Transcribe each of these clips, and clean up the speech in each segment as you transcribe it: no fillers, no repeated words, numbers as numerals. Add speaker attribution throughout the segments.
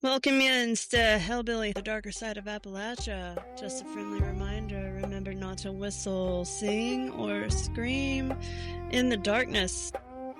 Speaker 1: Welcome in to Hellbilly, the darker side of Appalachia. Just a friendly reminder, remember not to whistle, sing, or scream in the darkness.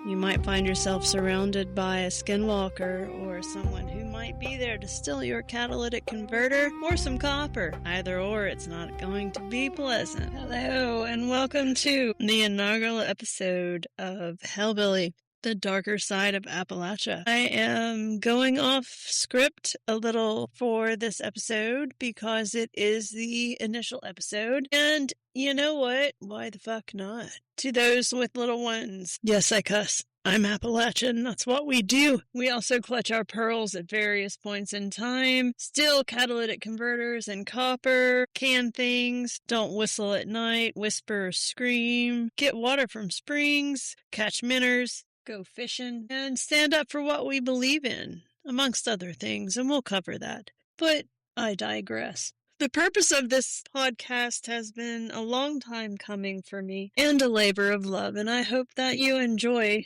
Speaker 1: You might find yourself surrounded by a skinwalker or someone who might be there to steal your catalytic converter or some copper. Either or, it's not going to be pleasant. Hello, and welcome to the inaugural episode of Hellbilly, the darker side of Appalachia. I am going off script a little for this episode because it is the initial episode. And you know what? Why the fuck not? To those with little ones, yes, I cuss. I'm Appalachian. That's what we do. We also clutch our pearls at various points in time, steal catalytic converters and copper, can things, don't whistle at night, whisper or scream, get water from springs, catch minnows, go fishing, and stand up for what we believe in, amongst other things, and we'll cover that. But I digress. The purpose of this podcast has been a long time coming for me, and a labor of love, and I hope that you enjoy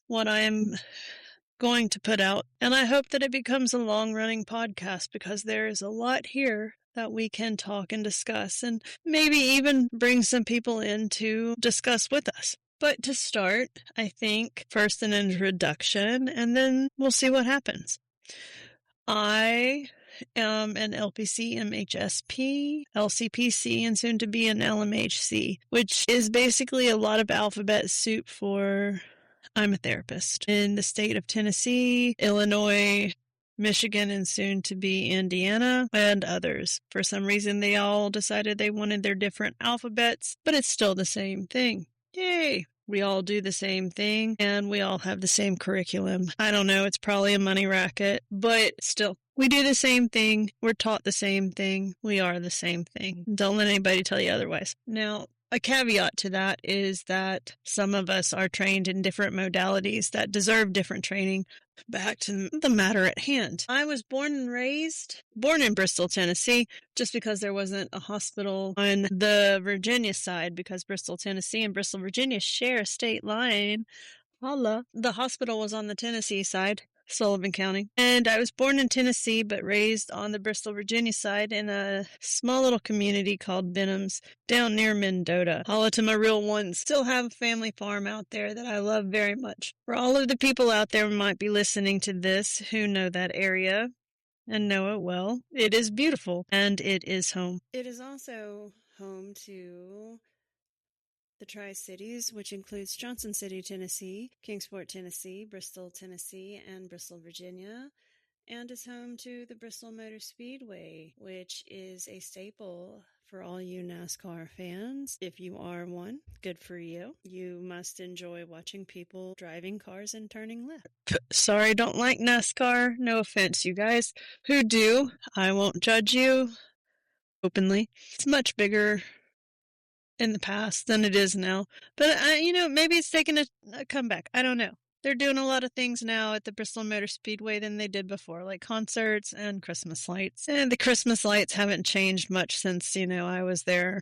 Speaker 1: what I am going to put out, and I hope that it becomes a long-running podcast, because there is a lot here that we can talk and discuss, and maybe even bring some people in to discuss with us. But to start, I think first an introduction, and then we'll see what happens. I am an LPC, MHSP, LCPC, and soon to be an LMHC, which is basically a lot of alphabet soup for I'm a therapist in the state of Tennessee, Illinois, Michigan, and soon to be Indiana, and others. For some reason, they all decided they wanted their different alphabets, but it's still the same thing. Yay! We all do the same thing, and we all have the same curriculum. I don't know, it's probably a money racket, but still, we do the same thing, we're taught the same thing, we are the same thing. Don't let anybody tell you otherwise. Now, a caveat to that is that some of us are trained in different modalities that deserve different training. Back to the matter at hand. I was born in Bristol, Tennessee, just because there wasn't a hospital on the Virginia side, because Bristol, Tennessee and Bristol, Virginia share a state line. Holla. The hospital was on the Tennessee side, Sullivan County. And I was born in Tennessee, but raised on the Bristol, Virginia side in a small little community called Benhams, down near Mendota. Holla to my real ones. Still have a family farm out there that I love very much. For all of the people out there who might be listening to this who know that area and know it well, it is beautiful, and it is home. It is also home to the Tri-Cities, which includes Johnson City, Tennessee, Kingsport, Tennessee, Bristol, Tennessee, and Bristol, Virginia, and is home to the Bristol Motor Speedway, which is a staple for all you NASCAR fans. If you are one, good for you. You must enjoy watching people driving cars and turning left. Sorry, don't like NASCAR. No offense, you guys who do. I won't judge you openly. It's much bigger in the past than it is now. But, maybe it's taking a comeback. I don't know. They're doing a lot of things now at the Bristol Motor Speedway than they did before, like concerts and Christmas lights. And the Christmas lights haven't changed much since, I was there.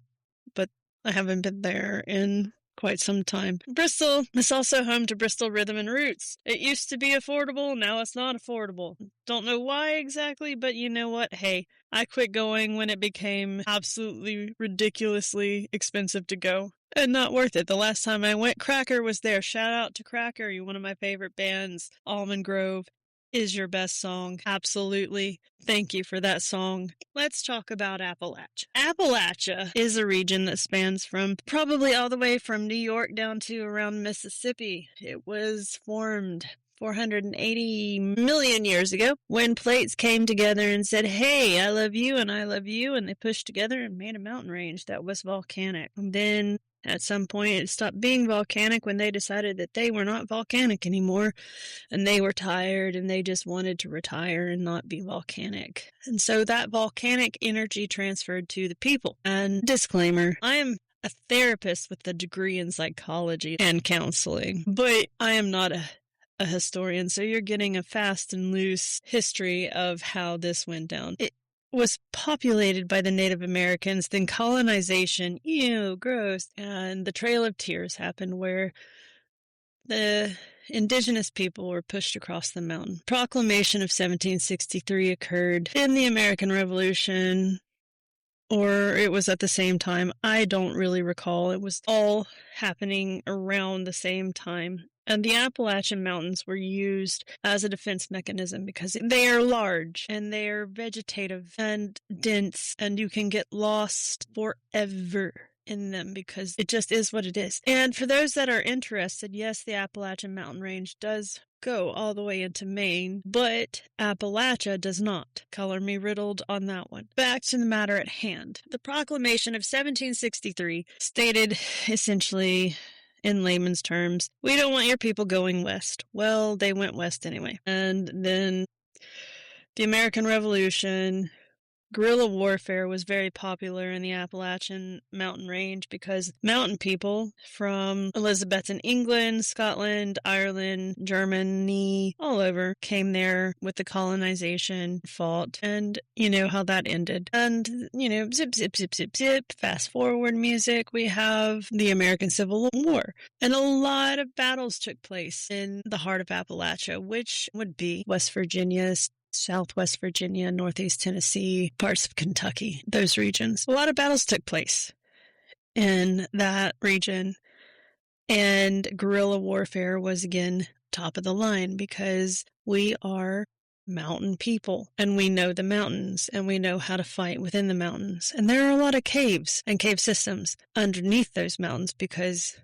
Speaker 1: But I haven't been there in quite some time. Bristol is also home to Bristol Rhythm and Roots. It used to be affordable, now it's not affordable. Don't know why exactly, but you know what? Hey, I quit going when it became absolutely ridiculously expensive to go and not worth it. The last time I went, Cracker was there. Shout out to Cracker, you're one of my favorite bands. Almond Grove is your best song. Absolutely. Thank you for that song. Let's talk about Appalachia. Appalachia is a region that spans from probably all the way from New York down to around Mississippi. It was formed 480 million years ago when plates came together and said, hey, I love you and I love you, and they pushed together and made a mountain range that was volcanic. And then at some point, it stopped being volcanic when they decided that they were not volcanic anymore, and they were tired, and they just wanted to retire and not be volcanic. And so that volcanic energy transferred to the people. And disclaimer, I am a therapist with a degree in psychology and counseling, but I am not a historian, so you're getting a fast and loose history of how this went down. It was populated by the Native Americans, then colonization, ew, gross, and the Trail of Tears happened, where the indigenous people were pushed across the mountain. Proclamation of 1763 occurred in the American Revolution, or it was at the same time. I don't really recall. It was all happening around the same time. And the Appalachian Mountains were used as a defense mechanism because they are large and they are vegetative and dense, and you can get lost forever in them because it just is what it is. And for those that are interested, yes, the Appalachian Mountain Range does go all the way into Maine, but Appalachia does not. Color me riddled on that one. Back to the matter at hand. The Proclamation of 1763 stated essentially, in layman's terms, we don't want your people going west. Well, they went west anyway. And then the American Revolution, guerrilla warfare was very popular in the Appalachian Mountain Range because mountain people from Elizabethan England, Scotland, Ireland, Germany, all over came there with the colonization, fought, and you know how that ended. And, you know, zip, zip, zip, zip, zip, fast forward music, we have the American Civil War. And a lot of battles took place in the heart of Appalachia, which would be West Virginia, Southwest Virginia, Northeast Tennessee, parts of Kentucky, those regions. A lot of battles took place in that region, and guerrilla warfare was again top of the line because we are mountain people and we know the mountains and we know how to fight within the mountains. And there are a lot of caves and cave systems underneath those mountains because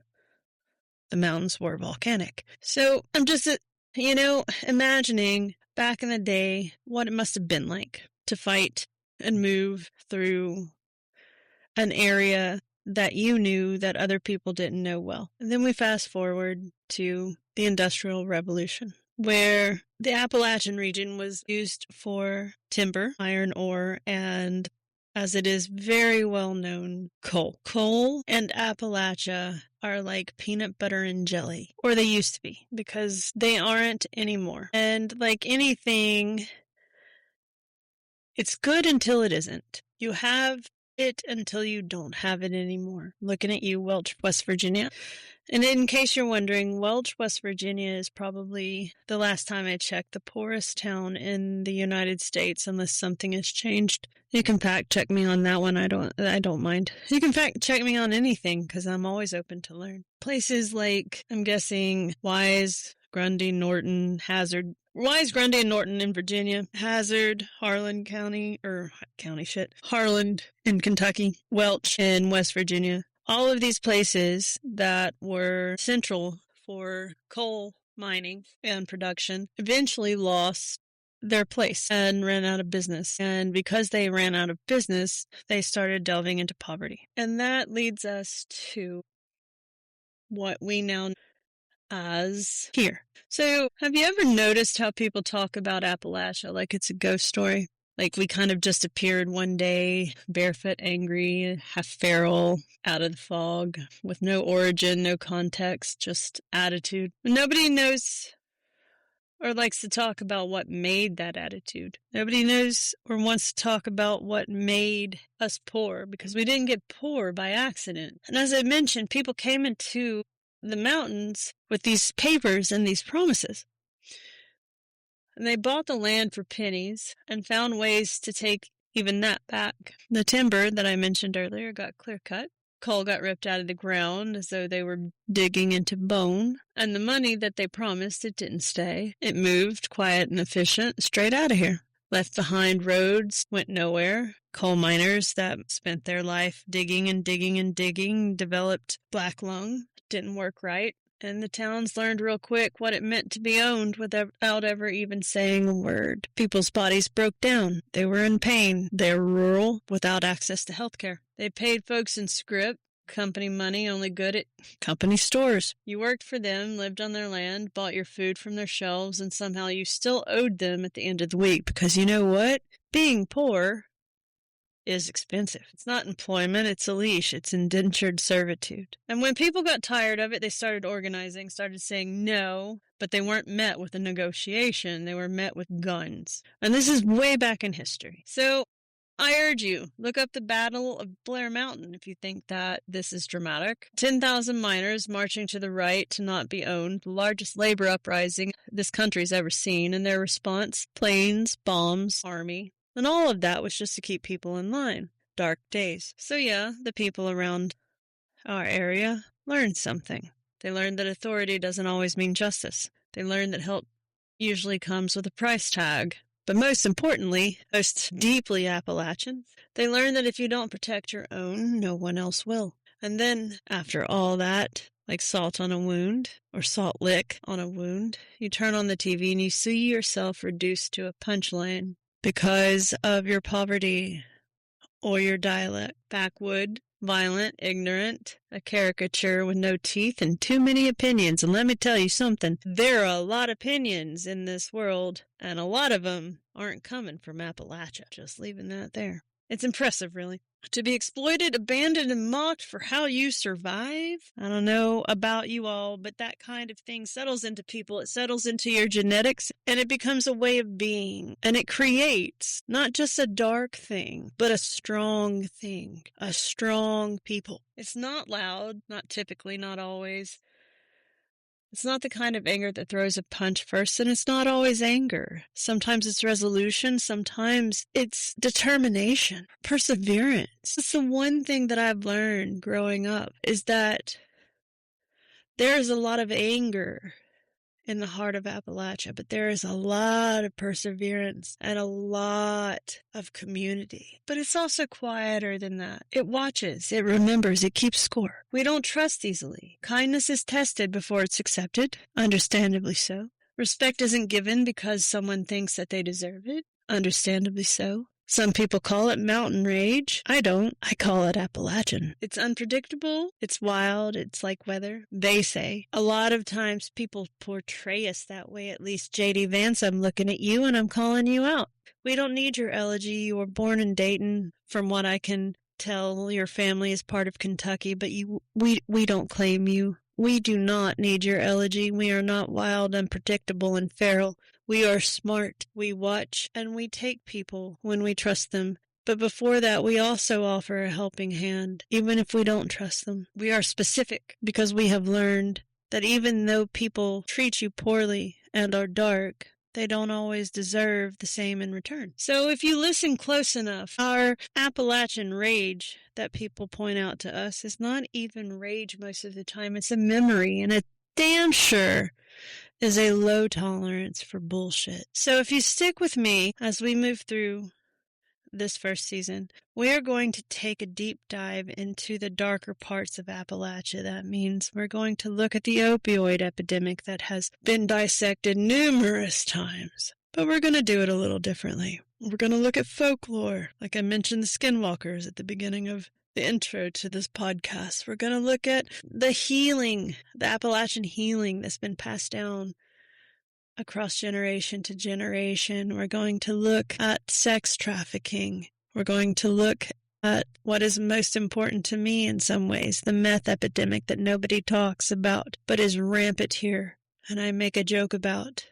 Speaker 1: the mountains were volcanic. So I'm just, imagining back in the day what it must have been like to fight and move through an area that you knew that other people didn't know well. And then we fast forward to the Industrial Revolution, where the Appalachian region was used for timber, iron ore, and, as it is very well known, coal. Coal and Appalachia are like peanut butter and jelly, or they used to be, because they aren't anymore. And like anything, it's good until it isn't. You have it until you don't have it anymore. Looking at you, Welch, West Virginia. And in case you're wondering, Welch, West Virginia is probably, the last time I checked, the poorest town in the United States, unless something has changed. You can fact check me on that one. I don't mind. You can fact check me on anything because I'm always open to learn. Places like, I'm guessing, Wise, Grundy, Norton, Hazard. Wise, Grundy, and Norton in Virginia. Hazard, Harlan County, Harlan in Kentucky. Welch in West Virginia. All of these places that were central for coal mining and production eventually lost their place and ran out of business. And because they ran out of business, they started delving into poverty. And that leads us to what we now know as here. So have you ever noticed how people talk about Appalachia like it's a ghost story? Like we kind of just appeared one day, barefoot, angry, half feral, out of the fog, with no origin, no context, just attitude. Nobody knows or likes to talk about what made that attitude. Nobody knows or wants to talk about what made us poor, because we didn't get poor by accident. And as I mentioned, people came into the mountains with these papers and these promises. And they bought the land for pennies and found ways to take even that back. The timber that I mentioned earlier got clear cut. Coal got ripped out of the ground as though they were digging into bone. And the money that they promised, it didn't stay. It moved, quiet and efficient, straight out of here. Left behind roads, went nowhere. Coal miners that spent their life digging and digging and digging developed black lung. Didn't work right. And the towns learned real quick what it meant to be owned without ever even saying a word. People's bodies broke down. They were in pain. They were rural, without access to health care. They paid folks in scrip, company money only good at company stores. You worked for them, lived on their land, bought your food from their shelves, and somehow you still owed them at the end of the week. Because you know what? Being poor is expensive. It's not employment, it's a leash, it's indentured servitude. And when people got tired of it, they started organizing, started saying no, but they weren't met with a negotiation, they were met with guns. And this is way back in history. So I urge you, look up the Battle of Blair Mountain if you think that this is dramatic. 10,000 miners marching to the right to not be owned, the largest labor uprising this country's ever seen, and their response, planes, bombs, army. And all of that was just to keep people in line. Dark days. So yeah, the people around our area learned something. They learned that authority doesn't always mean justice. They learned that help usually comes with a price tag. But most importantly, most deeply Appalachian, they learn that if you don't protect your own, no one else will. And then, after all that, like salt on a wound, or salt lick on a wound, you turn on the TV and you see yourself reduced to a punchline because of your poverty or your dialect. Backwood, violent, ignorant, a caricature with no teeth and too many opinions. And let me tell you something, there are a lot of opinions in this world, and a lot of them aren't coming from Appalachia. Just leaving that there. It's impressive, really. To be exploited, abandoned, and mocked for how you survive? I don't know about you all, but that kind of thing settles into people. It settles into your genetics, and it becomes a way of being. And it creates not just a dark thing, but a strong thing. A strong people. It's not loud, not typically, not always. It's not the kind of anger that throws a punch first, and it's not always anger. Sometimes it's resolution, sometimes it's determination, perseverance. It's the one thing that I've learned growing up, is that there is a lot of anger in the heart of Appalachia, but there is a lot of perseverance and a lot of community. But it's also quieter than that. It watches, it remembers, it keeps score. We don't trust easily. Kindness is tested before it's accepted, understandably so. Respect isn't given because someone thinks that they deserve it, understandably so. Some people call it mountain rage. I don't. I call it Appalachian. It's unpredictable. It's wild. It's like weather. They say. A lot of times people portray us that way. At least J.D. Vance, I'm looking at you and I'm calling you out. We don't need your elegy. You were born in Dayton. From what I can tell, your family is part of Kentucky, but we don't claim you. We do not need your elegy. We are not wild, unpredictable, and feral. We are smart, we watch, and we take people when we trust them. But before that, we also offer a helping hand, even if we don't trust them. We are specific because we have learned that even though people treat you poorly and are dark, they don't always deserve the same in return. So if you listen close enough, our Appalachian rage that people point out to us is not even rage most of the time. It's a memory, and it damn sure is a low tolerance for bullshit. So if you stick with me as we move through this first season, we are going to take a deep dive into the darker parts of Appalachia. That means we're going to look at the opioid epidemic that has been dissected numerous times. But we're going to do it a little differently. We're going to look at folklore, like I mentioned the skinwalkers at the beginning of the intro to this podcast. We're going to look at the healing, the Appalachian healing that's been passed down across generation to generation. We're going to look at sex trafficking. We're going to look at what is most important to me in some ways, the meth epidemic that nobody talks about, but is rampant here. And I make a joke about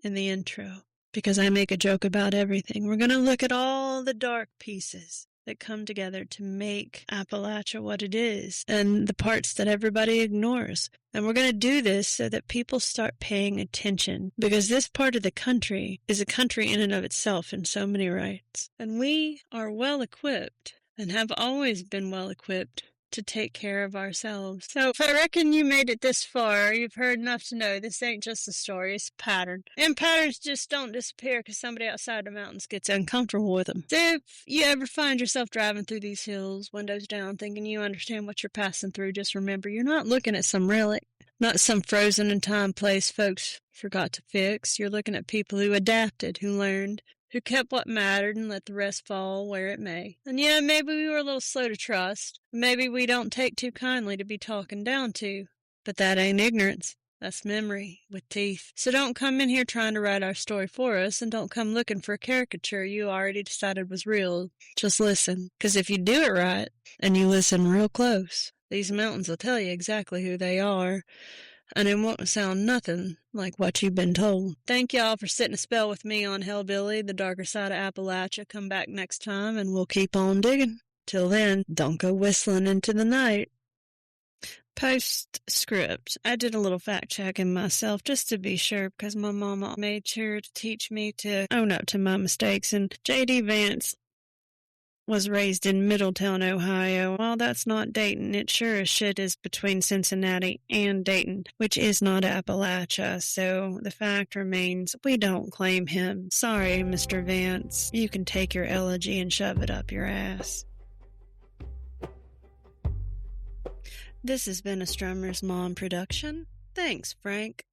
Speaker 1: in the intro, because I make a joke about everything. We're going to look at all the dark pieces that come together to make Appalachia what it is, and the parts that everybody ignores. And we're going to do this so that people start paying attention, because this part of the country is a country in and of itself in so many rights. And we are well equipped, and have always been well equipped, to take care of ourselves. So if I reckon you made it this far, you've heard enough to know this ain't just a story, it's a pattern. And patterns just don't disappear because somebody outside the mountains gets uncomfortable with them. So if you ever find yourself driving through these hills, windows down, thinking you understand what you're passing through, just remember you're not looking at some relic, not some frozen in time place folks forgot to fix. You're looking at people who adapted, who learned, who kept what mattered and let the rest fall where it may. And yeah, maybe we were a little slow to trust. Maybe we don't take too kindly to be talking down to. But that ain't ignorance. That's memory with teeth. So don't come in here trying to write our story for us, and don't come looking for a caricature you already decided was real. Just listen. Because if you do it right, and you listen real close, these mountains will tell you exactly who they are. and it won't sound nothing like what you've been told. Thank y'all for sitting a spell with me on Hellbilly, the darker side of Appalachia. Come back next time and we'll keep on digging. Till then, don't go whistling into the night. Postscript. I did a little fact checking myself just to be sure because my mama made sure to teach me to own up to my mistakes. And J.D. Vance was raised in Middletown, Ohio. While that's not Dayton, it sure as shit is between Cincinnati and Dayton, which is not Appalachia. So the fact remains, we don't claim him. Sorry, Mr. Vance. You can take your elegy and shove it up your ass. This has been a Strummer's Mom production. Thanks, Frank.